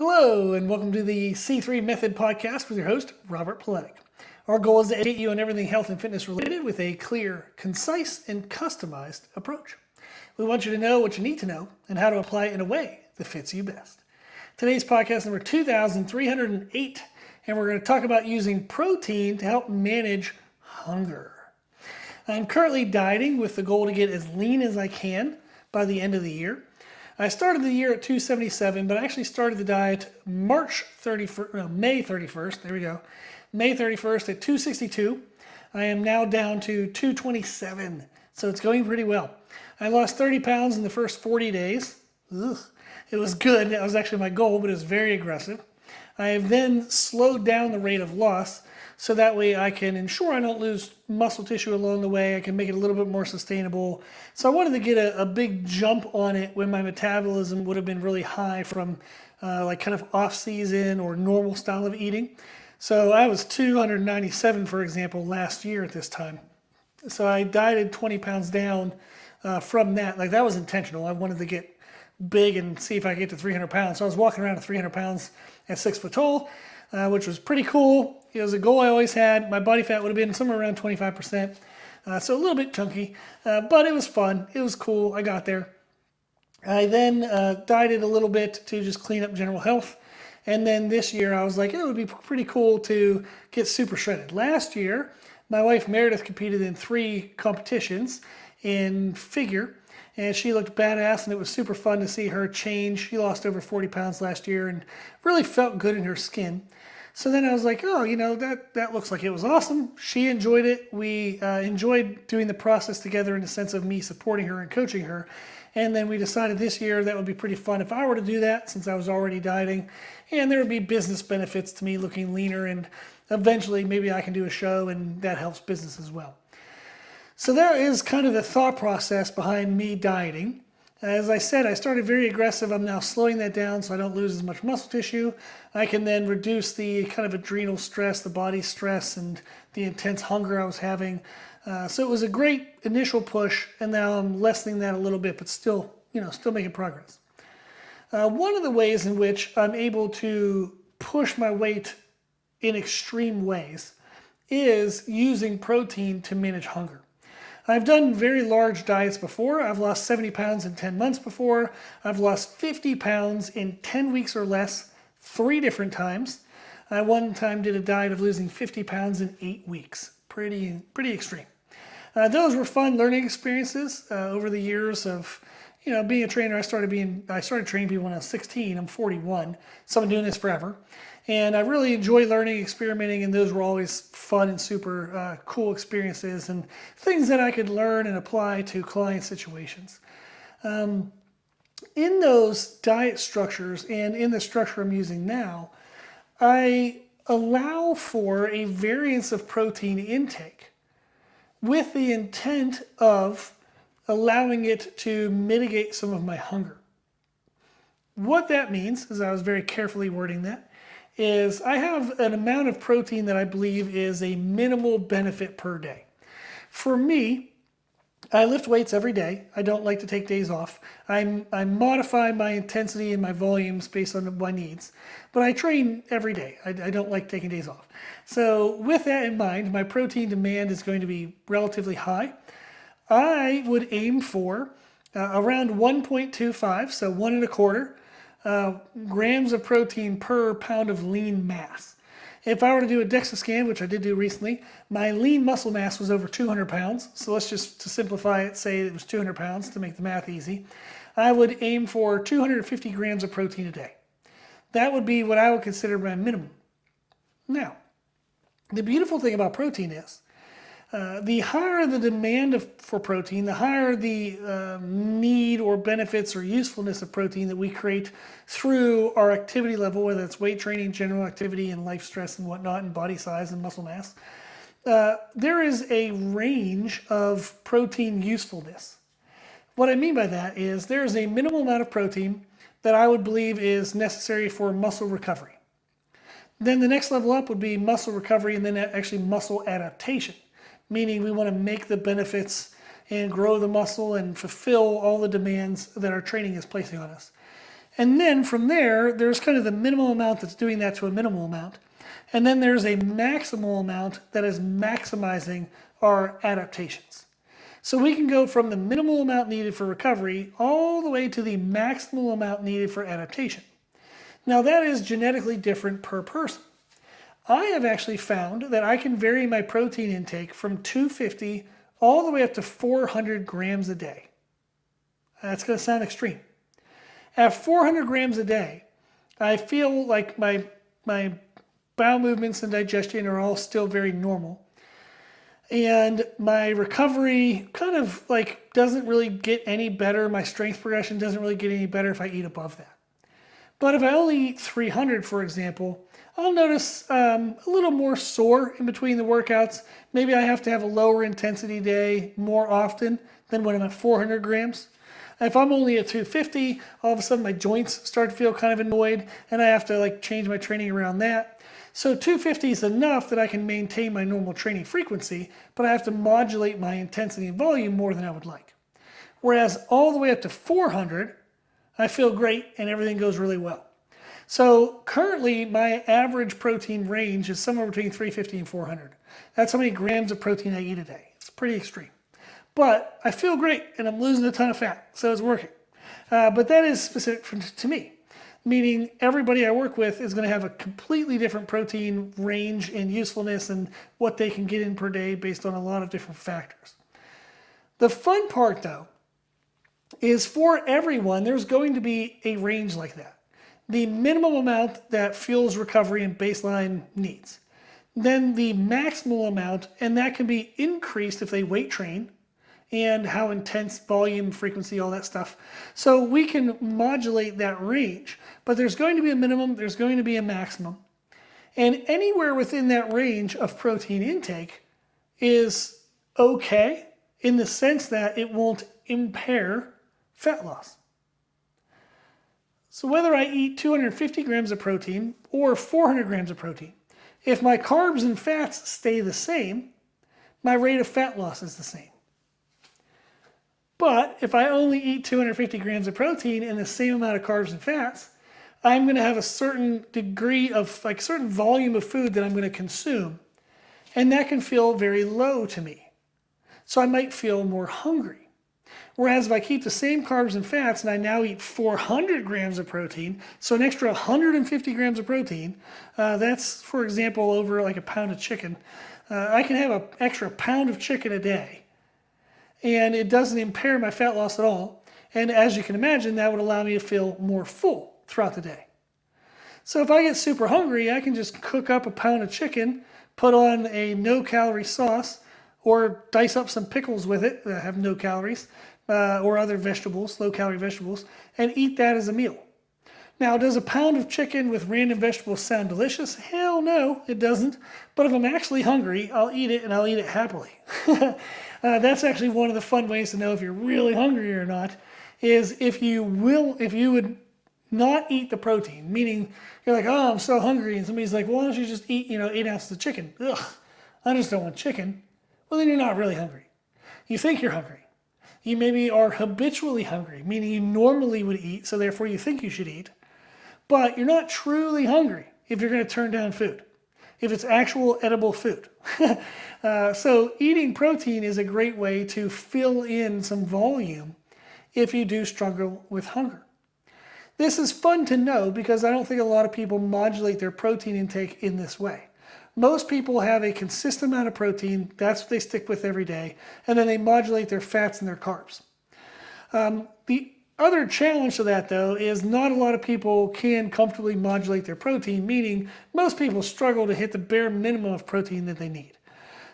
Hello, and welcome to the C3 Method podcast with your host, Robert Paletic. Our goal is to educate you on everything health and fitness related with a clear, concise, and customized approach. We want you to know what you need to know and how to apply it in a way that fits you best. Today's podcast number 2308, and we're going to talk about using protein to help manage hunger. I'm currently dieting with the goal to get as lean as I can by the end of the year. I started the year at 277, but I actually started the diet May 31st, there we go, May 31st at 262. I am now down to 227, so it's going pretty well. I lost 30 pounds in the first 40 days. Ugh. It was good, that was actually my goal, but it was very aggressive. I have then slowed down the rate of loss, so that way I can ensure I don't lose muscle tissue along the way. I can make it a little bit more sustainable. So I wanted to get a big jump on it when my metabolism would have been really high from like kind of off-season or normal style of eating. So I was 297, for example, last year at this time. So I dieted 20 pounds down from that. Like that was intentional. I wanted to get big and see if I could get to 300 pounds. So I was walking around at 300 pounds at 6 foot tall, which was pretty cool. It was a goal I always had. My body fat would have been somewhere around 25%. So a little bit chunky, but it was fun. It was cool. I got there. I then dieted a little bit to just clean up general health. And then this year I was like, it would be pretty cool to get super shredded. Last year, my wife Meredith competed in 3 competitions in figure. And she looked badass, and it was super fun to see her change. She lost over 40 pounds last year and really felt good in her skin. So then I was like, oh, you know, that looks like it was awesome. She enjoyed it. We enjoyed doing the process together in the sense of me supporting her and coaching her. And then we decided this year that would be pretty fun if I were to do that since I was already dieting. And there would be business benefits to me looking leaner, and eventually maybe I can do a show and that helps business as well. So that is kind of the thought process behind me dieting. As I said, I started very aggressive. I'm now slowing that down so I don't lose as much muscle tissue. I can then reduce the kind of adrenal stress, the body stress, and the intense hunger I was having. So it was a great initial push, and now I'm lessening that a little bit, but still making progress. One of the ways in which I'm able to push my weight in extreme ways is using protein to manage hunger. I've done very large diets before. I've lost 70 pounds in 10 months before. I've lost 50 pounds in 10 weeks or less 3 different times. I one time did a diet of losing 50 pounds in 8 weeks. Pretty extreme. Those were fun learning experiences over the years of being a trainer. I started training people when I was 16. I'm 41, so I've been doing this forever. And I really enjoy learning, experimenting, and those were always fun and super cool experiences and things that I could learn and apply to client situations. In those diet structures and in the structure I'm using now, I allow for a variance of protein intake with the intent of allowing it to mitigate some of my hunger. What that means, as I was very carefully wording that, is I have an amount of protein that I believe is a minimal benefit per day. For me, I lift weights every day. I don't like to take days off. I modify my intensity and my volumes based on my needs, but I train every day. I don't like taking days off. So with that in mind, my protein demand is going to be relatively high. I would aim for around 1.25, so 1.25 grams of protein per pound of lean mass. If I were to do a DEXA scan, which I did do recently, my lean muscle mass was over 200 pounds. So let's just, to simplify it, say it was 200 pounds to make the math easy. I would aim for 250 grams of protein a day. That would be what I would consider my minimum. Now, the beautiful thing about protein is, the higher the demand for protein, the higher the need or benefits or usefulness of protein that we create through our activity level, whether it's weight training, general activity, and life stress and whatnot, and body size and muscle mass. There is a range of protein usefulness. What I mean by that is there is a minimal amount of protein that I would believe is necessary for muscle recovery. Then the next level up would be muscle recovery and then actually muscle adaptation. Meaning we want to make the benefits and grow the muscle and fulfill all the demands that our training is placing on us. And then from there, there's kind of the minimal amount that's doing that to a minimal amount. And then there's a maximal amount that is maximizing our adaptations. So we can go from the minimal amount needed for recovery all the way to the maximal amount needed for adaptation. Now that is genetically different per person. I have actually found that I can vary my protein intake from 250 all the way up to 400 grams a day. That's going to sound extreme. At 400 grams a day, I feel like my bowel movements and digestion are all still very normal. And my recovery kind of like doesn't really get any better. My strength progression doesn't really get any better if I eat above that. But if I only eat 300, for example, I'll notice a little more sore in between the workouts. Maybe I have to have a lower intensity day more often than when I'm at 400 grams. If I'm only at 250, all of a sudden my joints start to feel kind of annoyed and I have to like change my training around that. So 250 is enough that I can maintain my normal training frequency, but I have to modulate my intensity and volume more than I would like. Whereas all the way up to 400, I feel great and everything goes really well. So currently my average protein range is somewhere between 350 and 400. That's how many grams of protein I eat a day. It's pretty extreme. But I feel great and I'm losing a ton of fat, so it's working. But that is specific to me, meaning everybody I work with is going to have a completely different protein range and usefulness and what they can get in per day based on a lot of different factors. The fun part though is for everyone, there's going to be a range like that. The minimum amount that fuels recovery and baseline needs. Then the maximal amount, and that can be increased if they weight train, and how intense, volume, frequency, all that stuff. So we can modulate that range, but there's going to be a minimum, there's going to be a maximum. And anywhere within that range of protein intake is okay in the sense that it won't impair fat loss. So whether I eat 250 grams of protein or 400 grams of protein, if my carbs and fats stay the same, my rate of fat loss is the same. But if I only eat 250 grams of protein and the same amount of carbs and fats, I'm going to have a certain degree of, like certain volume of food that I'm going to consume. And that can feel very low to me. So I might feel more hungry. Whereas if I keep the same carbs and fats and I now eat 400 grams of protein, so an extra 150 grams of protein, that's, for example, over like a pound of chicken. I can have an extra pound of chicken a day. And it doesn't impair my fat loss at all. And as you can imagine, that would allow me to feel more full throughout the day. So if I get super hungry, I can just cook up a pound of chicken, put on a no-calorie sauce, or dice up some pickles with it that have no calories, or other vegetables, low-calorie vegetables, and eat that as a meal. Now, does a pound of chicken with random vegetables sound delicious? Hell no, it doesn't. But if I'm actually hungry, I'll eat it, and I'll eat it happily. That's actually one of the fun ways to know if you're really hungry or not, is if you would not eat the protein, meaning you're like, oh, I'm so hungry, and somebody's like, well, why don't you just eat, 8 ounces of chicken? Ugh, I just don't want chicken. Well, then you're not really hungry. You think you're hungry. You maybe are habitually hungry, meaning you normally would eat, so therefore you think you should eat. But you're not truly hungry if you're going to turn down food, if it's actual edible food. So eating protein is a great way to fill in some volume if you do struggle with hunger. This is fun to know because I don't think a lot of people modulate their protein intake in this way. Most people have a consistent amount of protein, that's what they stick with every day, and then they modulate their fats and their carbs. The other challenge to that, though, is not a lot of people can comfortably modulate their protein, meaning most people struggle to hit the bare minimum of protein that they need.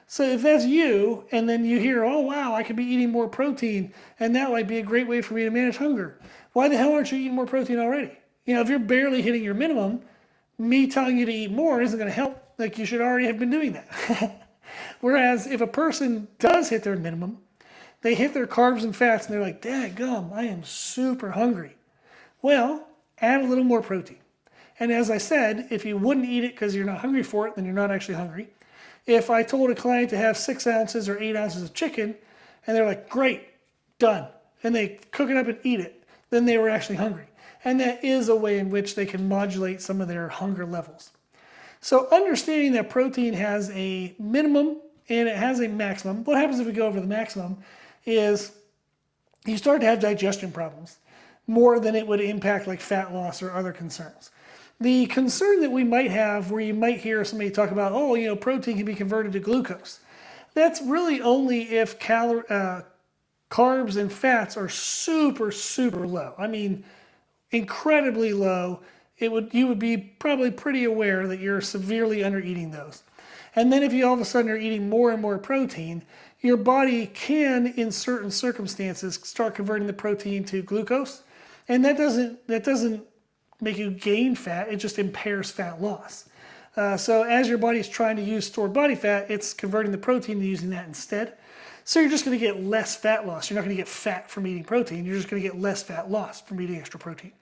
So if that's you, and then you hear, oh wow, I could be eating more protein, and that might be a great way for me to manage hunger. Why the hell aren't you eating more protein already? If you're barely hitting your minimum, me telling you to eat more isn't going to help. Like, you should already have been doing that. Whereas if a person does hit their minimum, they hit their carbs and fats and they're like, dadgum, I am super hungry. Well, add a little more protein. And as I said, if you wouldn't eat it because you're not hungry for it, then you're not actually hungry. If I told a client to have 6 ounces or 8 ounces of chicken, and they're like, great, done, and they cook it up and eat it, then they were actually hungry. and that is a way in which they can modulate some of their hunger levels. So understanding that protein has a minimum and it has a maximum, what happens if we go over the maximum is you start to have digestion problems more than it would impact like fat loss or other concerns. The concern that we might have where you might hear somebody talk about, oh, protein can be converted to glucose. That's really only if carbs and fats are super, super low. I mean, incredibly low. You would be probably pretty aware that you're severely under eating those. And then if you all of a sudden are eating more and more protein, your body can, in certain circumstances, start converting the protein to glucose. And that doesn't make you gain fat, it just impairs fat loss. So as your body's trying to use stored body fat, it's converting the protein to using that instead. So you're just going to get less fat loss. You're not going to get fat from eating protein. You're just going to get less fat loss from eating extra protein.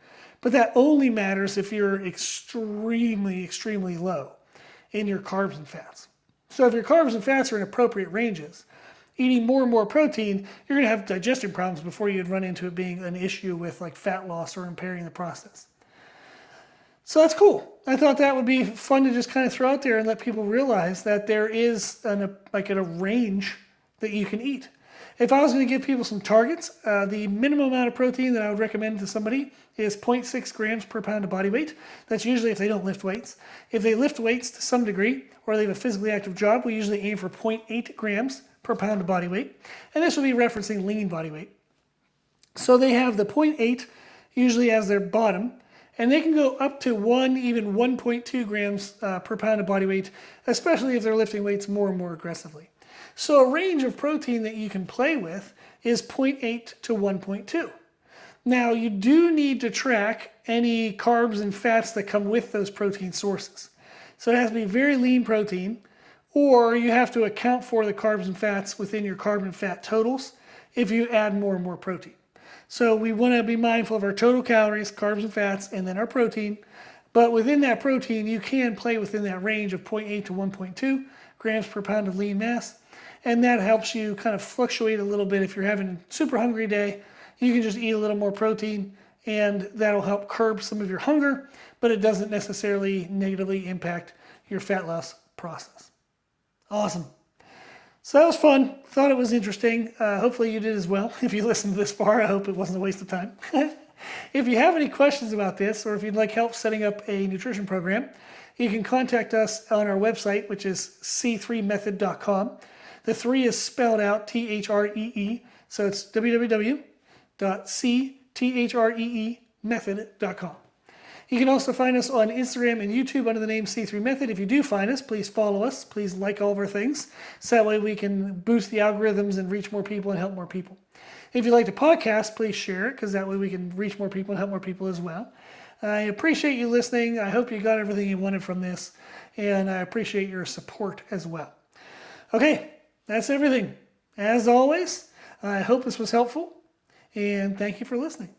But that only matters if you're extremely, extremely low in your carbs and fats. So if your carbs and fats are in appropriate ranges, eating more and more protein, you're going to have digestion problems before you'd run into it being an issue with like fat loss or impairing the process. So that's cool. I thought that would be fun to just kind of throw out there and let people realize that there is a range that you can eat. If I was going to give people some targets, the minimum amount of protein that I would recommend to somebody is 0.6 grams per pound of body weight. That's usually if they don't lift weights. If they lift weights to some degree, or they have a physically active job, we usually aim for 0.8 grams per pound of body weight. And this will be referencing lean body weight. So they have the 0.8 usually as their bottom, and they can go up to 1.2 grams per pound of body weight, especially if they're lifting weights more and more aggressively. So a range of protein that you can play with is 0.8 to 1.2. Now you do need to track any carbs and fats that come with those protein sources. So it has to be very lean protein, or you have to account for the carbs and fats within your carb and fat totals if you add more and more protein. So we want to be mindful of our total calories, carbs and fats, and then our protein. But within that protein, you can play within that range of 0.8 to 1.2 grams per pound of lean mass. And that helps you kind of fluctuate a little bit. If you're having a super hungry day, you can just eat a little more protein, and that'll help curb some of your hunger, but it doesn't necessarily negatively impact your fat loss process. Awesome. So that was fun. Thought it was interesting. Hopefully you did as well. If you listened this far, I hope it wasn't a waste of time. If you have any questions about this, or if you'd like help setting up a nutrition program, you can contact us on our website, which is c3method.com. The 3 is spelled out T-H-R-E-E, so it's www.c3method.com. You can also find us on Instagram and YouTube under the name C3 Method. If you do find us, please follow us. Please like all of our things. So that way we can boost the algorithms and reach more people and help more people. If you like the podcast, please share it, because that way we can reach more people and help more people as well. I appreciate you listening. I hope you got everything you wanted from this, and I appreciate your support as well. Okay, that's everything. As always, I hope this was helpful, and thank you for listening.